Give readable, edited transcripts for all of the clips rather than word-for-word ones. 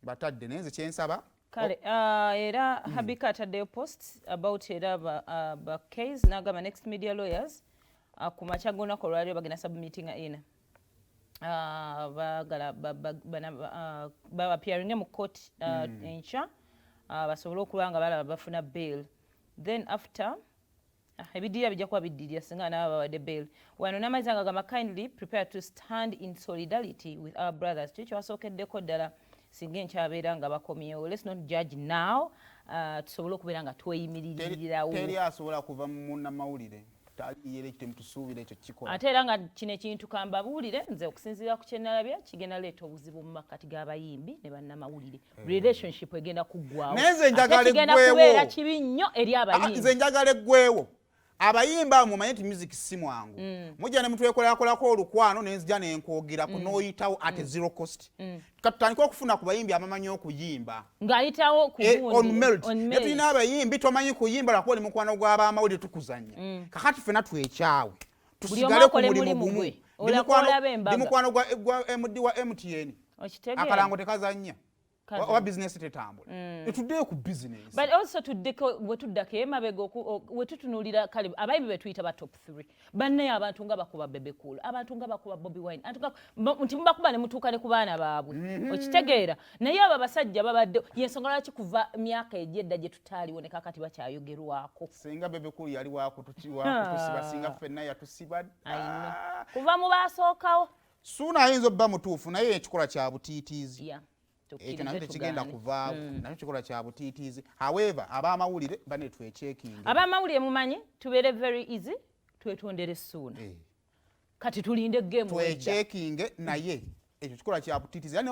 batadde nenze kyensaba kale era Habika ataddeyo post about era ba case n'agamba Next Media Lawyers ku makya g'olunaku olwaliro bagenda submittinga in bagala appearing mu court enkya basobole okulaba nga balaba bafuna bail. Then after ebidirira bijja kuba biddirira singa nabo bawadde bail. Wano n'amazzi agagamba kindly prepare to stand in solidarity with our brothers. Kyo kyewasookeddeko ddala singa enkyabeera nga bakomyewo. Let's not judge now. Tusobole okubeera nga tweyimiririrawo. Teri asobola kuva mu munnamawulire taliyera ekitemu tusuubira ekyo kikola. Ate era nga kino ekintu kambabuulire nze okusinziira ku kyenalabya kigenda leeta obuzibu mu makkati g'abayimbi ne bannamawulire. Relationship egenda kuggwawo. Nenze njagala eggweewo. Kigenda kubeera kibi nnyo eri abayimbi. Nze njagala eggweewo. Abayimba mumanye nti music si mwangu. Mujja ne mutwekolako olukwano nenzija nenkwogera ku n'oyitawo at zero cost. Katutandika okufuna ku bayimbi abamanyi okuyimba. Ng'ayitawo ku gundi. On merit. Ne tulina abayimbi tomanyi kuyimba lwakuba oli mukwano gw'abamawulire tukuzannya. Kakati ffenna twekyawe. Tusigale ku mulimu gumu. Ndi mukwano gwa MD wa MTN. Akalango tekazannya. Oba business tetambula. Etuddeyo ku business. But also wetuddako emabega wetutunuulira kale abayimbi betuyita ba top 3. Banne abantu nga bakuba Bebe Cool, abantu nga bakuba Bobby Wine, nti mubakuba ne mutuuka ne ku baana baabwe. Okitegeera. Naye abo abasajja babadde yensonga lwaki kuva myaka egyedda gye tutaaliwo ne kakati bakyayogerwako. Singa Bebe Cool yali waako tusiba singa ffenna yatusiba. Kuva mu baasookawo. Suuna ayinza obba mutuufu naye ekikola kya butiitiizi. Yeah. Ekyo nakyo tekigenda kuvaawo. Nakyo kikola kya butiitiizi. However, ab'amawulire bane twechecking. Ab'amawulire mumanyi tubeere very easy twetondere Suuna. Kati tulinde game twechecking naye ekyo kikola kya butiitiizi.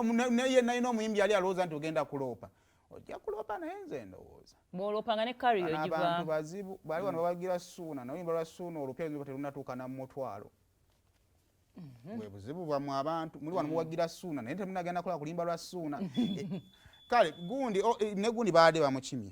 Naye n'omuyimbi yali alowooza nti ogenda kuloopa. Ojja kuloopa naye nze ndowooza. Bw'oloopanga ne carry ogiva. Abantu bazibu bali wano babagira Suuna n'oluyimba lwa Suuna olupya terunatuuka na mutwalo. Bwe buzibu bwamwe abantu muli wano muwagira Suuna naye temunagenda kola kulimba lwa Suuna. Kale gundi ne gundi baade bamukimye.